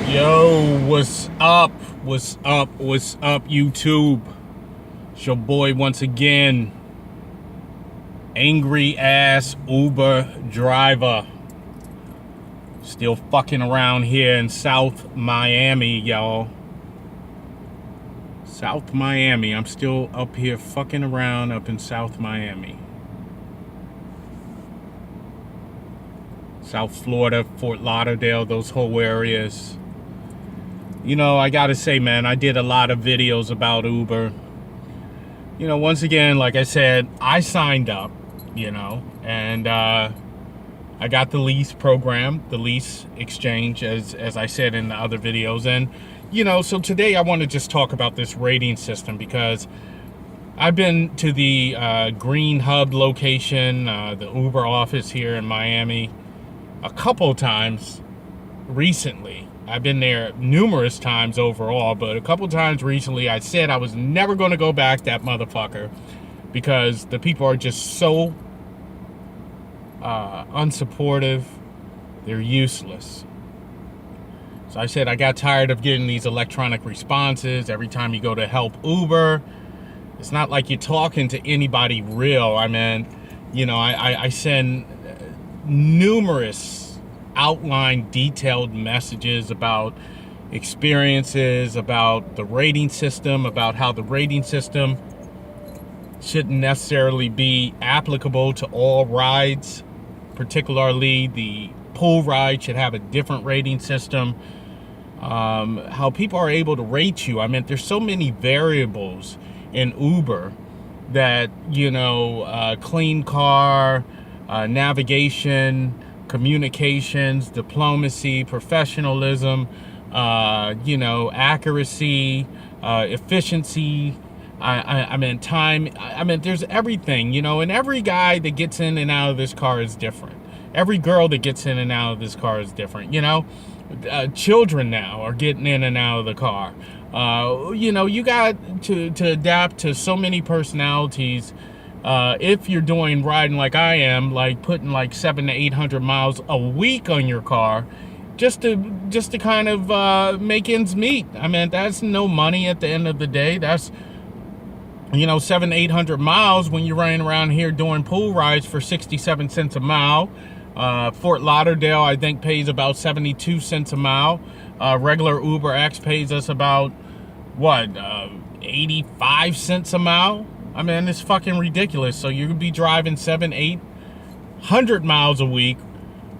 Yo, what's up? What's up? What's up, YouTube? It's your boy once again. Angry ass Uber driver. Still fucking around here in South Miami, y'all. South Miami. I'm still up here fucking around up in South Miami. South Florida, Fort Lauderdale, those whole areas. You know, I gotta say, man, I did a lot of videos about Uber. You know, once again, like I said, I signed up, and I got the lease program, the lease exchange, as I said in the other videos. And, so today I want to just talk about this rating system because I've been to the Green Hub location, the Uber office here in Miami, a couple times recently. I've been there numerous times overall, but a couple times recently I said I was never going to go back that motherfucker because the people are just so unsupportive. They're useless. So I said I got tired of getting these electronic responses every time you go to help Uber. It's not like you're talking to anybody real. I mean, I send numerous outline detailed messages about experiences, about the rating system, about how the rating system shouldn't necessarily be applicable to all rides. Particularly the pool ride should have a different rating system. How people are able to rate you. I mean, there's so many variables in Uber that, clean car, navigation, communications, diplomacy, professionalism, accuracy, efficiency. I mean, time. I mean, there's everything, and every guy that gets in and out of this car is different. Every girl that gets in and out of this car is different. Children now are getting in and out of the car. You got to adapt to so many personalities. If you're doing riding like I am, like putting like 700 to 800 miles a week on your car, just to kind of make ends meet. I mean, that's no money at the end of the day. That's 700 to 800 miles when you're running around here doing pool rides for 67 cents a mile. Fort Lauderdale, I think, pays about 72 cents a mile. Regular Uber X pays us about 85 cents a mile. I mean, it's fucking ridiculous. So you could be driving 800 miles a week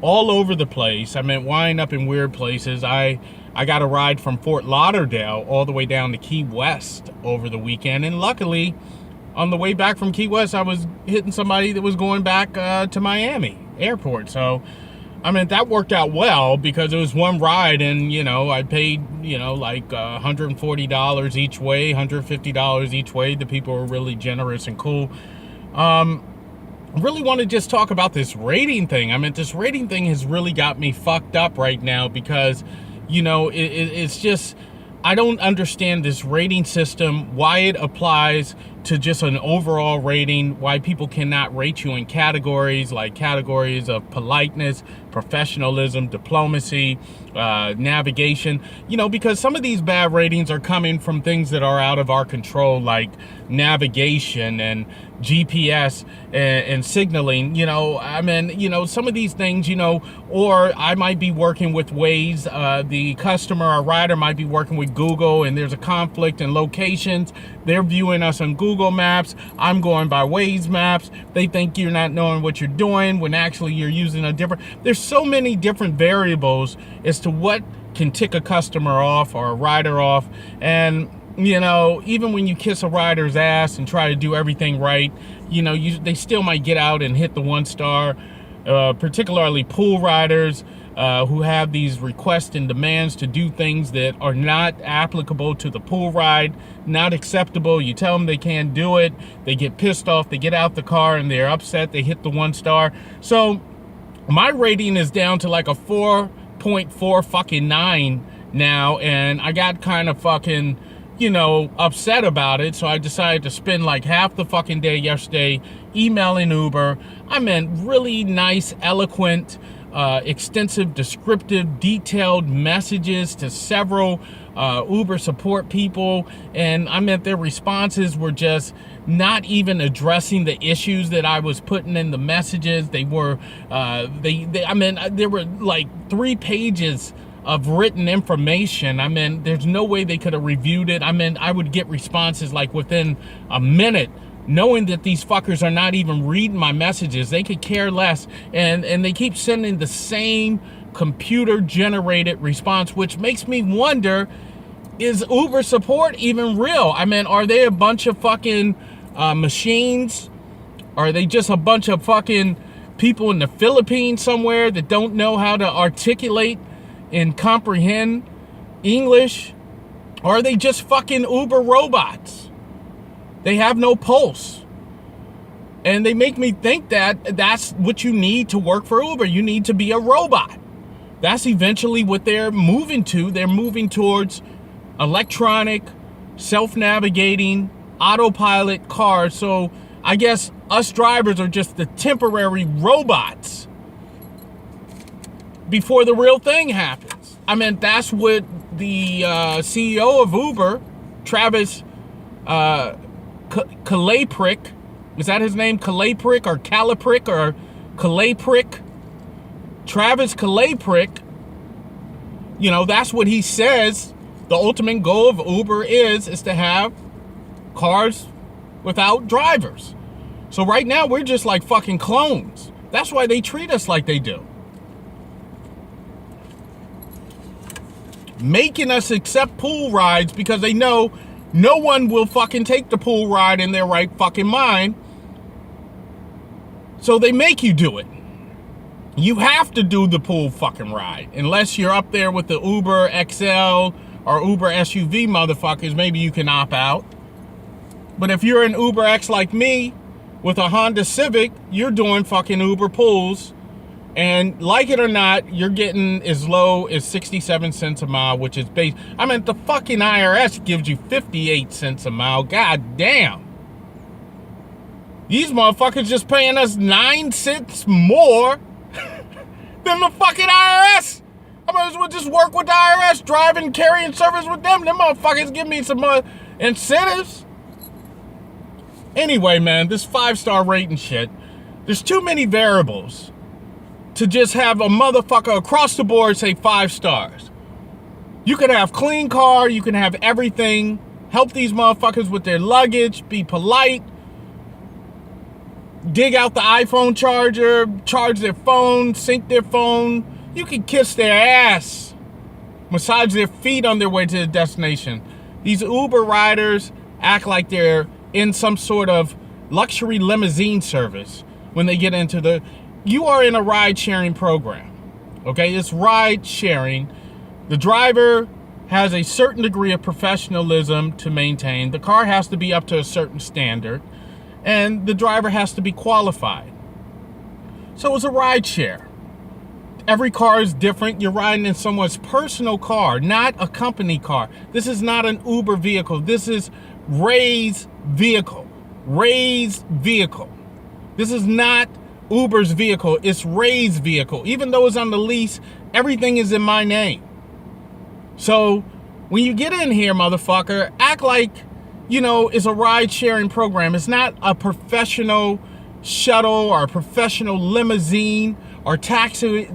all over the place. I mean, winding up in weird places. I got a ride from Fort Lauderdale all the way down to Key West over the weekend. And luckily, on the way back from Key West, I was hitting somebody that was going back to Miami airport. So, I mean, that worked out well because it was one ride and, I paid, like $140 each way, $150 each way. The people were really generous and cool. Really want to just talk about this rating thing. I mean, this rating thing has really got me fucked up right now because, it's just, I don't understand this rating system, why it applies to just an overall rating, why people cannot rate you in categories like categories of politeness, professionalism, diplomacy, navigation, because some of these bad ratings are coming from things that are out of our control, like navigation and GPS and signaling. I mean, some of these things, or I might be working with Waze, the customer or rider might be working with Google, and there's a conflict in locations. They're viewing us on Google Maps. I'm going by Waze Maps. They think you're not knowing what you're doing when actually you're using a different. There's so many different variables as to what can tick a customer off or a rider off. And, even when you kiss a rider's ass and try to do everything right, they still might get out and hit the 1-star, particularly pool riders. Who have these requests and demands to do things that are not applicable to the pool ride, not acceptable. You tell them they can't do it. They get pissed off. They get out the car and they're upset. They hit the 1-star. So my rating is down to like a 4.4 fucking 9 now. And I got kind of fucking, upset about it. So I decided to spend like half the fucking day yesterday emailing Uber. I meant really nice, eloquent, extensive, descriptive, detailed messages to several Uber support people, and I meant their responses were just not even addressing the issues that I was putting in the messages. They were, I mean, there were like 3 pages of written information. I mean, there's no way they could have reviewed it. I mean, I would get responses like within a minute, knowing that these fuckers are not even reading my messages. They could care less, and they keep sending the same computer generated response, which makes me wonder, is Uber support even real? I mean, are they a bunch of fucking machines? Are they just a bunch of fucking people in the Philippines somewhere that don't know how to articulate and comprehend English? Or are they just fucking Uber robots? They have no pulse. And they make me think that that's what you need to work for Uber. You need to be a robot. That's eventually what they're moving to. They're moving towards electronic, self-navigating, autopilot cars. So I guess us drivers are just the temporary robots before the real thing happens. I mean, that's what the CEO of Uber, Travis Kalanick, is that his name? Kalanick or Kalanick or Kalanick? Travis Kalanick, you know, that's what he says. The ultimate goal of Uber is to have cars without drivers. So right now we're just like fucking clones. That's why they treat us like they do. Making us accept pool rides because they know no one will fucking take the pool ride in their right fucking mind. So they make you do it. You have to do the pool fucking ride. Unless you're up there with the Uber XL or Uber SUV motherfuckers, maybe you can opt out. But if you're an Uber X like me with a Honda Civic, you're doing fucking Uber pools. And like it or not, you're getting as low as 67 cents a mile, which is base. I mean, the fucking IRS gives you 58 cents a mile. God damn. These motherfuckers just paying us 9 cents more than the fucking IRS. I might as well just work with the IRS, driving, carrying service with them. Them motherfuckers give me some incentives. Anyway, man, this 5-star rating shit, there's too many variables to just have a motherfucker across the board say 5 stars. You can have clean car, you can have everything, help these motherfuckers with their luggage, be polite, dig out the iPhone charger, charge their phone, sync their phone. You can kiss their ass, massage their feet on their way to the destination. These Uber riders act like they're in some sort of luxury limousine service when they get into the... You are in a ride-sharing program, okay? It's ride-sharing. The driver has a certain degree of professionalism to maintain. The car has to be up to a certain standard, and the driver has to be qualified. So it's a ride share. Every car is different. You're riding in someone's personal car, not a company car. This is not an Uber vehicle. This is Ray's vehicle. Ray's vehicle. This is not Uber's vehicle. It's Ray's vehicle. Even though it's on the lease, everything is in my name. So when you get in here, motherfucker, act like, you know, it's a ride-sharing program. It's not a professional shuttle or a professional limousine or taxing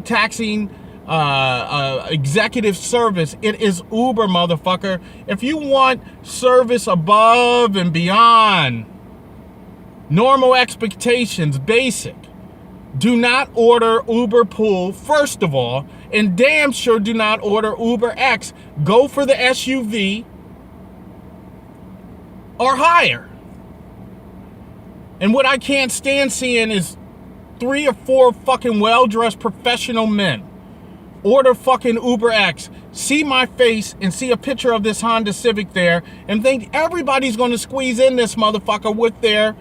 executive service. It is Uber, motherfucker. If you want service above and beyond normal expectations, basic, do not order Uber Pool, first of all, and damn sure do not order Uber X. Go for the SUV or higher. And what I can't stand seeing is 3 or 4 fucking well-dressed professional men order fucking Uber X, see my face and see a picture of this Honda Civic there, and think everybody's going to squeeze in this motherfucker with their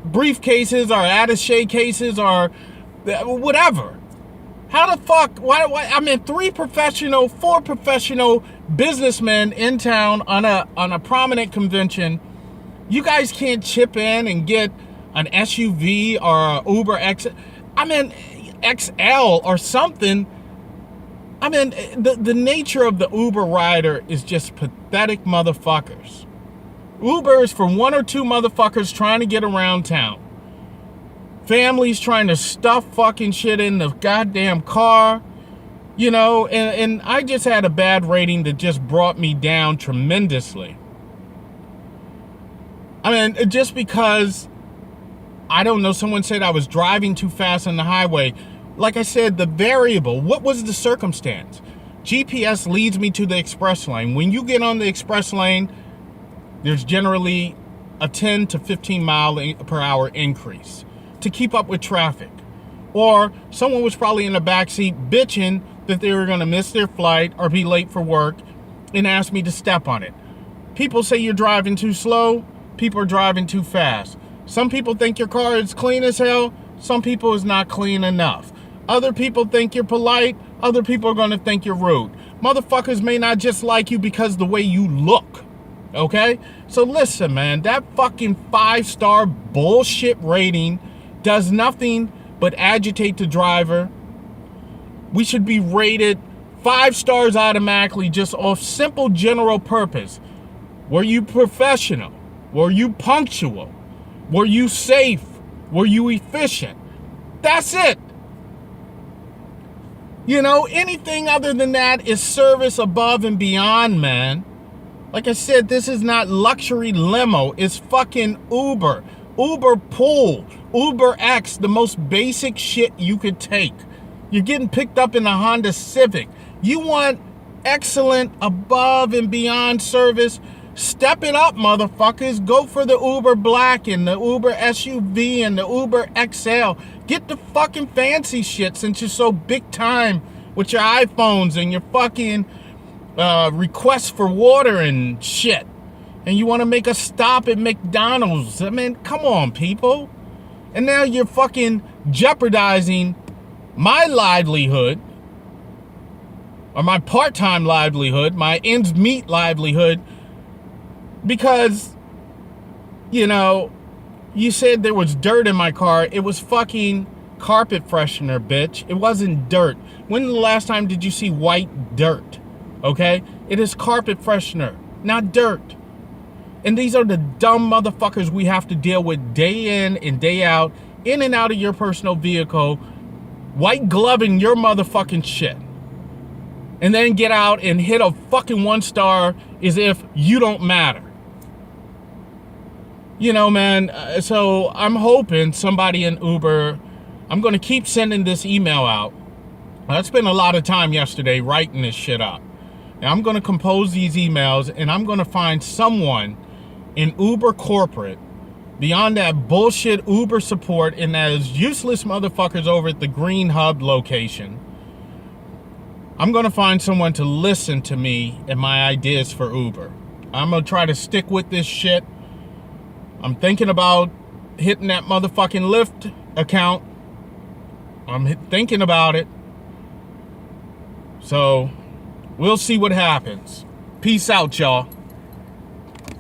briefcases or attaché cases or whatever. How the fuck? Why? I mean, 4 professional businessmen in town on a prominent convention. You guys can't chip in and get an SUV or a Uber X. I mean, XL or something. I mean, the nature of the Uber rider is just pathetic motherfuckers. Uber is for one or two motherfuckers trying to get around town. Families trying to stuff fucking shit in the goddamn car. You know, and I just had a bad rating that just brought me down tremendously. I mean, just because, I don't know, someone said I was driving too fast on the highway. Like I said, the variable, what was the circumstance? GPS leads me to the express lane. When you get on the express lane, there's generally a 10 to 15 mile per hour increase to keep up with traffic. Or someone was probably in the backseat bitching that they were going to miss their flight or be late for work and asked me to step on it. People say you're driving too slow. People are driving too fast. Some people think your car is clean as hell. Some people is not clean enough. Other people think you're polite. Other people are going to think you're rude. Motherfuckers may not just like you because the way you look. Okay? So listen, man, that fucking 5-star bullshit rating does nothing but agitate the driver. We should be rated 5 stars automatically just off simple general purpose. Were you professional? Were you punctual? Were you safe? Were you efficient? That's it. You know, anything other than that is service above and beyond, man. Like I said, this is not luxury limo. It's fucking Uber. Uber Pool. Uber X, the most basic shit you could take. You're getting picked up in a Honda Civic. You want excellent above and beyond service? Step it up, motherfuckers. Go for the Uber Black and the Uber SUV and the Uber XL. Get the fucking fancy shit since you're so big time with your iPhones and your fucking requests for water and shit. And you want to make a stop at McDonald's. I mean, come on, people. And now you're fucking jeopardizing my livelihood, or my part-time livelihood, my ends meet livelihood, because, you know, you said there was dirt in my car. It was fucking carpet freshener, bitch. It wasn't dirt. When the last time did you see white dirt? Okay? It is carpet freshener, not dirt. And these are the dumb motherfuckers we have to deal with day in and day out, in and out of your personal vehicle, white gloving your motherfucking shit. And then get out and hit a fucking 1 star as if you don't matter. You know, man, so I'm hoping somebody in Uber, I'm going to keep sending this email out. I spent a lot of time yesterday writing this shit up. And I'm going to compose these emails, and I'm going to find someone in Uber corporate, beyond that bullshit Uber support and those useless motherfuckers over at the Green Hub location. I'm going to find someone to listen to me and my ideas for Uber. I'm going to try to stick with this shit. I'm thinking about hitting that motherfucking Lyft account. I'm thinking about it. So, we'll see what happens. Peace out, y'all.